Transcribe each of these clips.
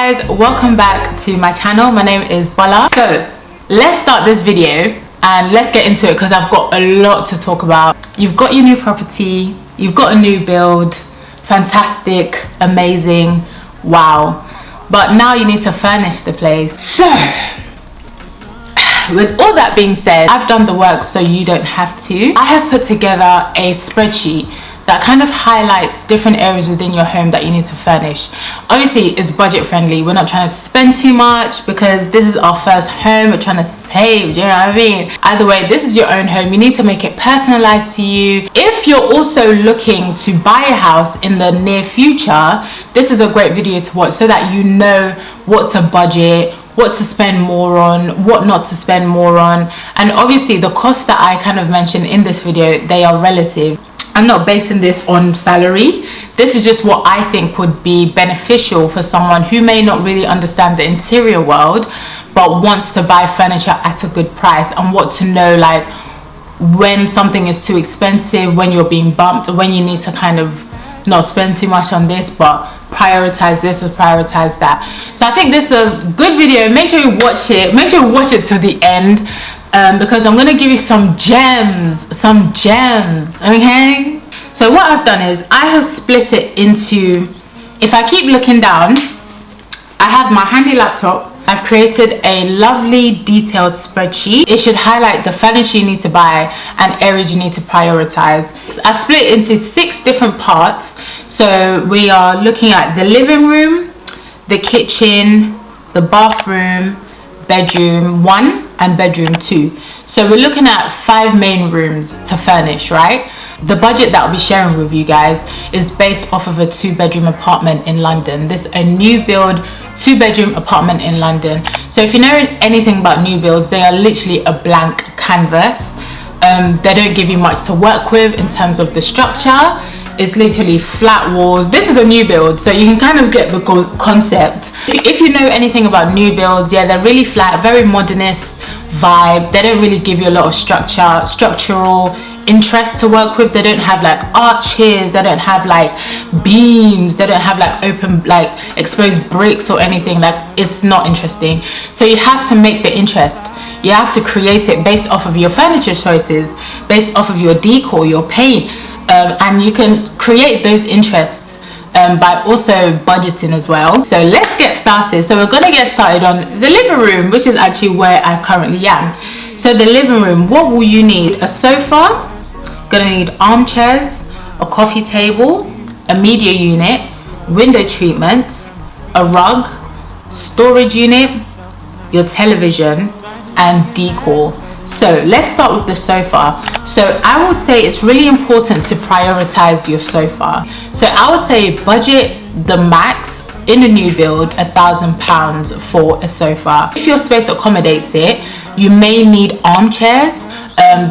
guys, welcome back to my channel. My name is Bola. So let's start this video and let's get into it because I've got a lot to talk about. You've got your new property, you've got a new build, fantastic, amazing, wow, but now you need to furnish the place. So with all that being said, I've done the work so you don't have to. I have put together a spreadsheet that kind of highlights different areas within your home that you need to furnish. Obviously, it's budget friendly. We're not trying to spend too much because this is our first home. We're trying to save, do you know what I mean? Either way, this is your own home. You need to make it personalized to you. If you're also looking to buy a house in the near future, this is a great video to watch so that you know what to budget, what to spend more on, what not to spend more on. And obviously the costs that I kind of mentioned in this video, they are relative. I'm not basing this on salary. This is just what I think would be beneficial for someone who may not really understand the interior world but wants to buy furniture at a good price, and what to know like when something is too expensive, when you're being bumped, when you need to kind of not spend too much on this but prioritize this or prioritize that. So I think this is a good video. Make sure you watch it. Make sure you watch it to the end. Because I'm going to give you some gems, okay? So what I've done is I have split it into, if I keep looking down, I have my handy laptop. I've created a lovely detailed spreadsheet. It should highlight the furniture you need to buy and areas you need to prioritize. I split it into 6 different parts. So we are looking at the living room, the kitchen, the bathroom, bedroom 1 and bedroom 2. So we're looking at 5 main rooms to furnish, right? The budget that I'll be sharing with you guys is based off of a 2-bedroom apartment in London. This is a new build 2-bedroom apartment in London. So if you know anything about new builds, they are literally a blank canvas. They don't give you much to work with in terms of the structure. It's literally flat walls. This is a new build, so you can kind of get the concept. If you know anything about new builds, yeah, they're really flat, very modernist vibe. They don't really give you a lot of structural interest to work with. They don't have like arches, they don't have like beams, they don't have like open, like exposed bricks or anything. Like, it's not interesting. So you have to make the interest. You have to create it based off of your furniture choices, based off of your decor, your paint. And you can create those interests by also budgeting as well. So let's get started. So we're going to get started on the living room, which is actually where I currently am. So the living room, what will you need? A sofa, gonna need armchairs, a coffee table, a media unit, window treatments, a rug, storage unit, your television, and decor. So let's start with the sofa. So I would say it's really important to prioritize your sofa. So I would say budget the max in a new build £1,000 for a sofa. If your space accommodates it, you may need armchairs.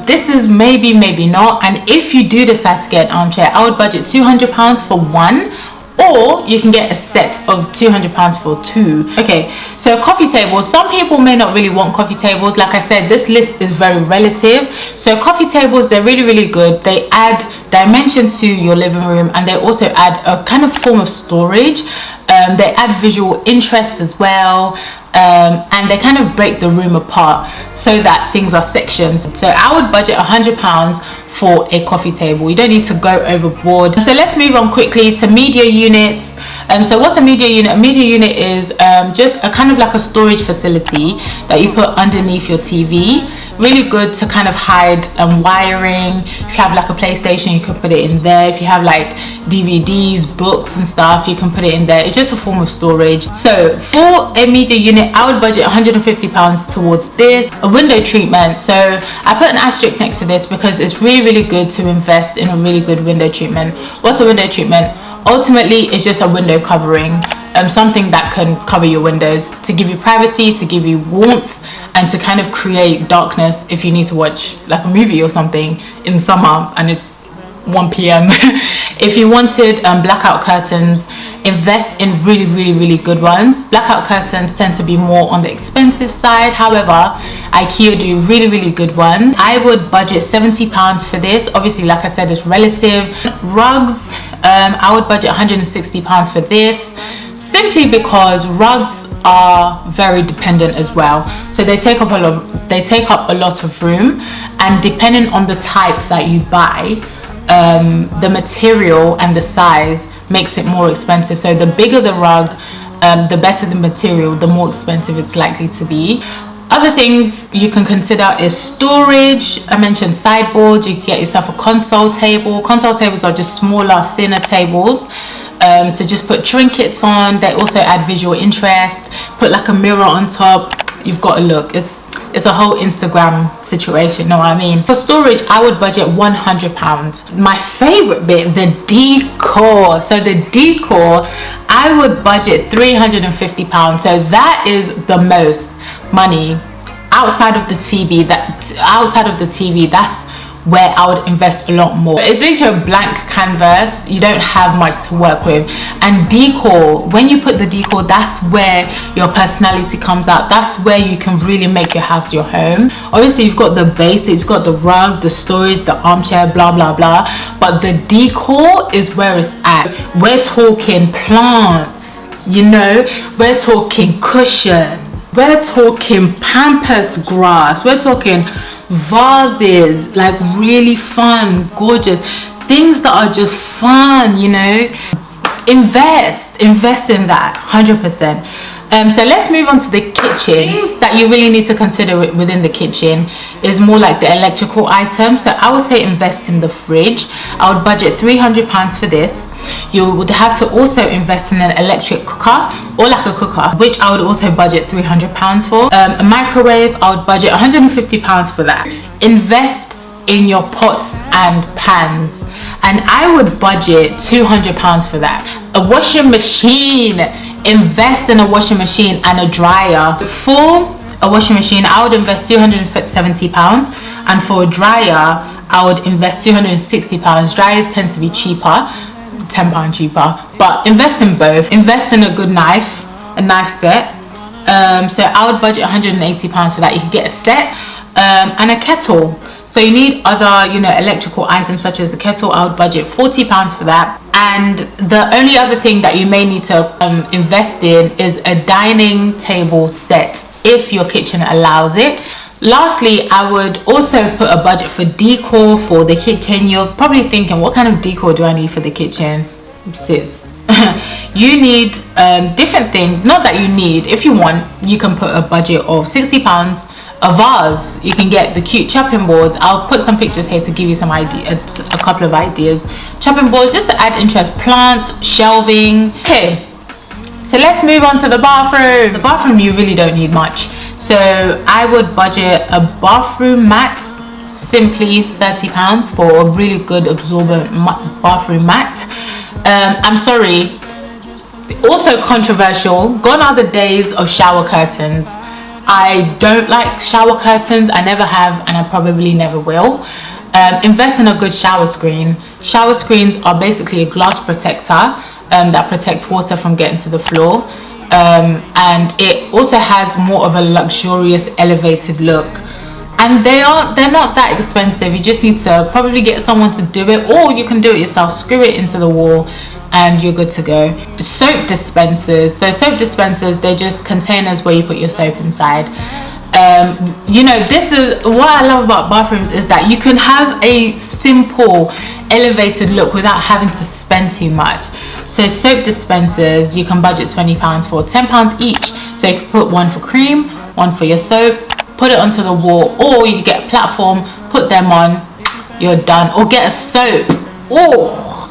This is maybe not, and if you do decide to get an armchair, I would budget £200 for one, or you can get a set of £200 for 2. Okay, so a coffee table. Some people may not really want coffee tables. Like I said, this list is very relative. So coffee tables, they're really good. They add dimension to your living room, and they also add a kind of form of storage. They add visual interest as well. And they kind of break the room apart so that things are sections. So I would budget £100 for a coffee table. You don't need to go overboard. So let's move on quickly to media units. So what's a media unit? A media unit is just a kind of like a storage facility that you put underneath your TV. Really good to kind of hide wiring. If you have like a PlayStation, you can put it in there. If you have like DVDs, books and stuff, you can put it in there. It's just a form of storage. So for a media unit, I would budget £150 towards this. A window treatment. So I put an asterisk next to this because it's really good to invest in a really good window treatment. What's a window treatment? Ultimately, it's just a window covering. Something that can cover your windows to give you privacy, to give you warmth, and to kind of create darkness if you need to watch like a movie or something in summer and it's 1 p.m. If you wanted blackout curtains, invest in really good ones. Blackout curtains tend to be more on the expensive side. However, IKEA do really good ones. I would budget £70 for this. Obviously, like I said, it's relative. Rugs, I would budget £160 for this. simply because rugs are very dependent as well. So they take up a lot of room, and depending on the type that you buy, the material and the size makes it more expensive. So the bigger the rug, the better the material, the more expensive it's likely to be. Other things you can consider is storage. I mentioned sideboards. You can get yourself a console table. Console tables are just smaller, thinner tables to just put trinkets on. They also add visual interest. Put like a mirror on top. You've got to look. It's a whole Instagram situation, know what I mean? For storage, I would budget £100. My favorite bit, the decor. So the decor, I would budget £350. So that is the most money outside of the TV. That's where I would invest a lot more. It's literally a blank canvas. You don't have much to work with. And decor, when you put the decor, that's where your personality comes out. That's where you can really make your house your home. Obviously you've got the basics, you've got the rug, the storage, the armchair, blah blah blah, but the decor is where it's at. We're talking plants, you know, we're talking cushions, we're talking pampas grass, we're talking vases, like really fun, gorgeous things that are just fun, you know. Invest in that 100%. So let's move on to the kitchen. Things that you really need to consider within the kitchen is more like the electrical items. So I would say invest in the fridge. I would budget £300 for this. You would have to also invest in an electric cooker, or like a cooker, which I would also budget £300 for. A microwave, I would budget £150 for that. Invest in your pots and pans, and I would budget £200 for that. A washing machine, invest in a washing machine and a dryer. For a washing machine, I would invest £270, and for a dryer, I would invest £260. Dryers tend to be cheaper, £10 cheaper, but invest in both. Invest in a good knife, a knife set. So I would budget £180 for that. You can get a set, and a kettle. So you need other, you know, electrical items such as the kettle. I would budget £40 for that. And the only other thing that you may need to invest in is a dining table set, if your kitchen allows it. Lastly, I would also put a budget for decor for the kitchen. You're probably thinking, what kind of decor do I need for the kitchen? Sis, you need different things. Not that you need, if you want, you can put a budget of £60. A vase, you can get the cute chopping boards. I'll put some pictures here to give you some ideas, a couple of ideas. Chopping boards just to add interest. Plants, shelving. Okay, so let's move on to the bathroom. The bathroom, you really don't need much. So I would budget a bathroom mat, simply £30 for a really good absorbent bathroom mat. I'm sorry, also controversial, gone are the days of shower curtains. I don't like shower curtains. I never have, and I probably never will. Invest in a good shower screen. Shower screens are basically a glass protector that protects water from getting to the floor, and it also has more of a luxurious, elevated look. And they're not that expensive. You just need to probably get someone to do it, or you can do it yourself. Screw it into the wall and you're good to go. Soap dispensers. So soap dispensers, they're just containers where you put your soap inside. You know, this is what I love about bathrooms, is that you can have a simple, elevated look without having to spend too much. So soap dispensers, you can budget £20 for, £10 each. So you can put one for cream, one for your soap, put it onto the wall, or you can get a platform, put them on, you're done. Or get a soap. Oh,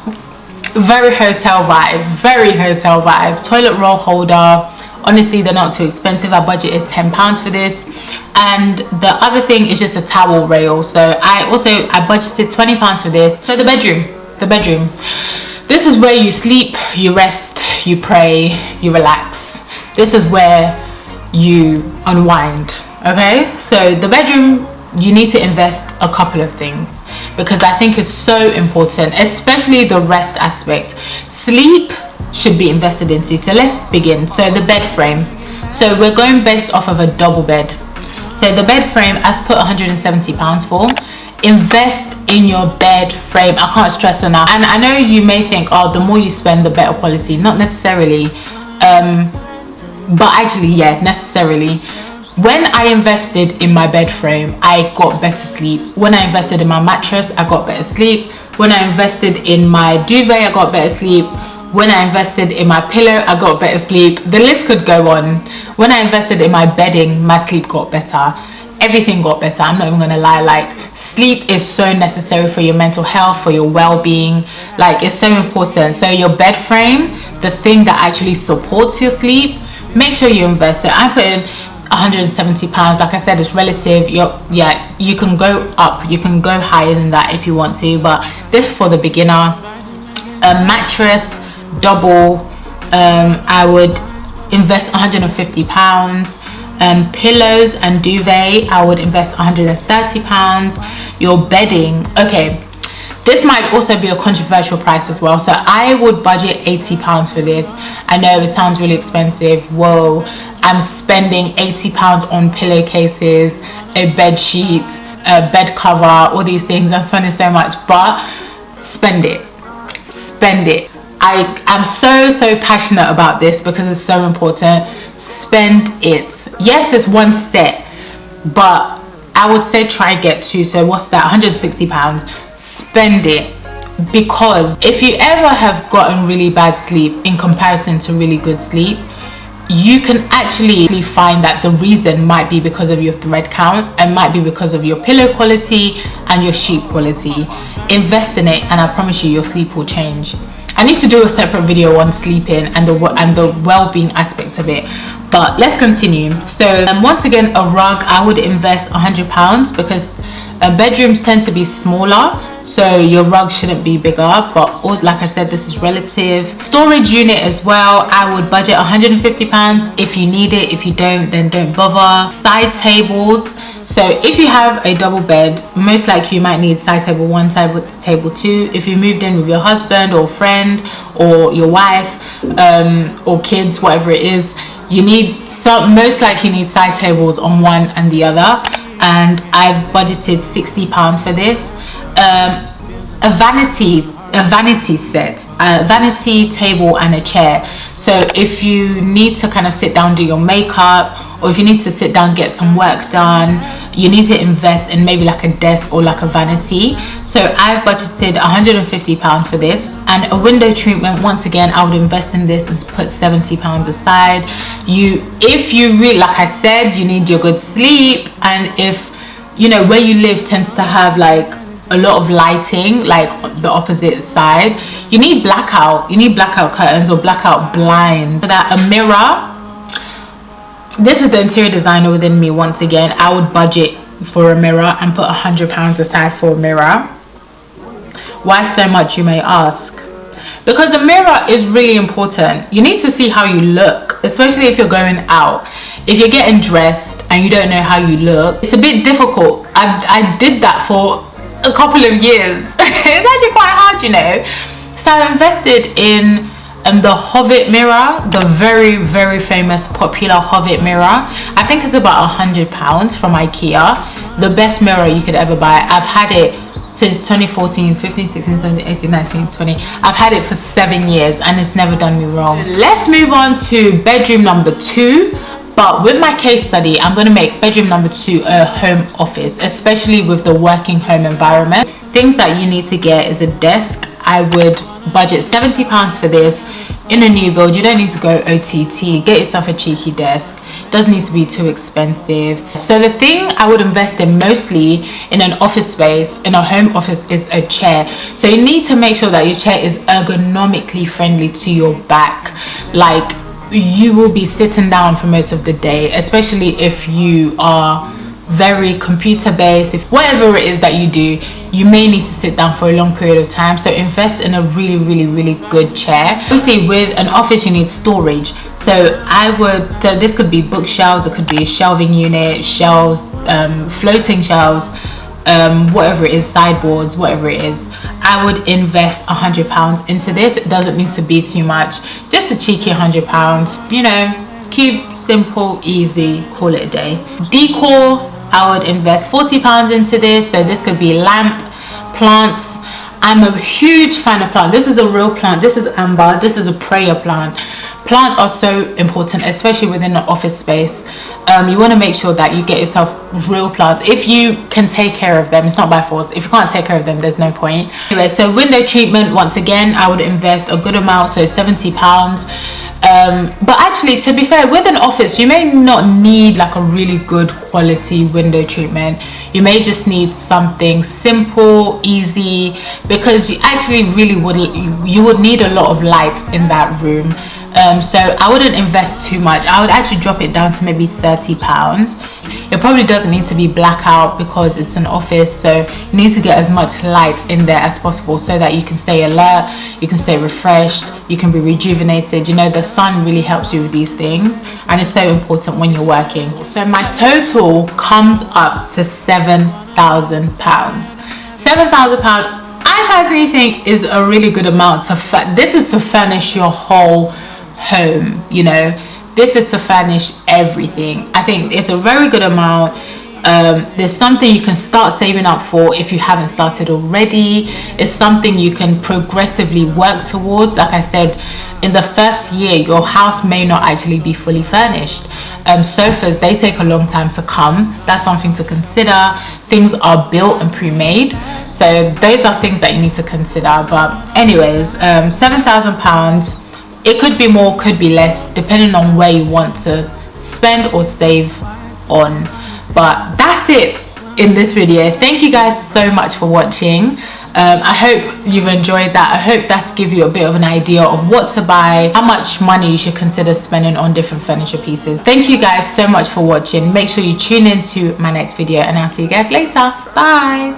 very hotel vibes, very hotel vibes. Toilet roll holder, honestly they're not too expensive. I budgeted £10 for this. And the other thing is just a towel rail. So I budgeted £20 for this. So the bedroom, this is where you sleep, you rest, you pray, you relax. This is where you unwind. Okay, so the bedroom, you need to invest a couple of things, because I think it's so important, especially the rest aspect. Sleep should be invested into. So let's begin. So the bed frame. So we're going based off of a double bed. So the bed frame, I've put £170 for. Invest in your bed frame. I can't stress enough. And I know you may think, oh, the more you spend, the better quality. Not necessarily. but actually, yeah, necessarily. When I invested in my bed frame, I got better sleep. When I invested in my mattress, I got better sleep. When I invested in my duvet, I got better sleep. When I invested in my pillow, I got better sleep. The list could go on. When I invested in my bedding, my sleep got better. Everything got better. I'm not even gonna lie. Like, sleep is so necessary for your mental health, for your well-being. Like, it's so important. So your bed frame, the thing that actually supports your sleep, make sure you invest. So I put in £170. Like I said, it's relative. You can go up, you can go higher than that if you want to, but this for the beginner. A mattress double, I would invest £150. Pillows and duvet, I would invest £130. Your bedding, okay, this might also be a controversial price as well, so I would budget £80 for this. I know it sounds really expensive. Whoa, I'm spending £80 on pillowcases, a bed sheet, a bed cover, all these things. I'm spending so much, but spend it. I'm so passionate about this because it's so important. Spend it. Yes, it's one set, but I would say try get two. So what's that? £160. Spend it, because if you ever have gotten really bad sleep in comparison to really good sleep, you can actually find that the reason might be because of your thread count, and might be because of your pillow quality and your sheet quality. Invest in it, and I promise you your sleep will change. I need to do a separate video on sleeping and the well-being aspect of it, but let's continue. So once again, a rug, I would invest £100 because bedrooms tend to be smaller, so your rug shouldn't be bigger, but also, like I said, this is relative. Storage unit as well, I would budget £150 if you need it. If you don't, then don't bother. Side tables, so if you have a double bed, most likely you might need side table 1, side table 2. If you moved in with your husband or friend or your wife or kids, whatever it is, you need most likely you need side tables on one and the other, and I've budgeted £60 for this. A vanity set, a vanity table and a chair. So if you need to kind of sit down, do your makeup, or if you need to sit down, get some work done, you need to invest in maybe like a desk or like a vanity. So I've budgeted £150 for this. And a window treatment, once again, I would invest in this and put £70 aside. If you really, like I said, you need your good sleep, and if you know where you live tends to have like a lot of lighting, like the opposite side, you need blackout curtains or blackout blinds. So that a mirror, this is the interior designer within me. Once again, I would budget for a mirror and put £100 aside for a mirror. Why so much, you may ask? Because a mirror is really important. You need to see how you look, especially if you're going out. If you're getting dressed and you don't know how you look, it's a bit difficult. I did that for a couple of years. It's actually quite hard, you know. So I invested in the Hobbit mirror, the very, very famous popular Hobbit mirror. I think it's about £100 from IKEA. The best mirror you could ever buy. I've had it since 2014, 15, 16, 17, 18, 19, 20. I've had it for 7 years and it's never done me wrong. Let's move on to bedroom number 2. But with my case study, I'm going to make bedroom number 2 a home office, especially with the working home environment. Things that you need to get is a desk. I would budget £70 for this. In a new build, you don't need to go OTT. Get yourself a cheeky desk. Doesn't need to be too expensive. So the thing I would invest in mostly in an office space, in a home office, is a chair. So you need to make sure that your chair is ergonomically friendly to your back. Like, you will be sitting down for most of the day, especially if you are very computer based. If whatever it is that you do, you may need to sit down for a long period of time. So invest in a really, really, really good chair. Obviously with an office you need storage, so this could be bookshelves, it could be a shelving unit, shelves, floating shelves, whatever it is, sideboards, whatever it is. I would invest £100 into this. It doesn't need to be too much, just a cheeky £100, you know, cute, simple, easy, call it a day. Decor, I would invest £40 into this. So this could be lamp, plants. I'm a huge fan of plants. This is a real plant. This is amber. This is a prayer plant. Plants are so important, especially within an office space. You want to make sure that you get yourself real plants if you can take care of them. It's not by force. If you can't take care of them, there's no point. Anyway, so window treatment, once again, I would invest a good amount, so £70. But actually, to be fair, with an office, you may not need like a really good quality window treatment. You may just need something simple, easy, because you actually really would need a lot of light in that room. So I wouldn't invest too much. I would actually drop it down to maybe £30. It probably doesn't need to be blackout because it's an office, so you need to get as much light in there as possible so that you can stay alert, you can stay refreshed, you can be rejuvenated. You know, the sun really helps you with these things, and it's so important when you're working. So my total comes up to £7,000. £7,000, I personally think, is a really good amount to this is to furnish your whole home. You know, this is to furnish everything. I think it's a very good amount. There's something you can start saving up for if you haven't started already. It's something you can progressively work towards. Like I said, in the first year, your house may not actually be fully furnished. Sofas, they take a long time to come. That's something to consider. Things are built and pre-made, so those are things that you need to consider. But anyways, £7,000. It could be more, could be less, depending on where you want to spend or save on. But that's it in this video. Thank you guys so much for watching. I hope you've enjoyed that. I hope that's give you a bit of an idea of what to buy, how much money you should consider spending on different furniture pieces. Thank you guys so much for watching. Make sure you tune in to my next video, and I'll see you guys later. Bye.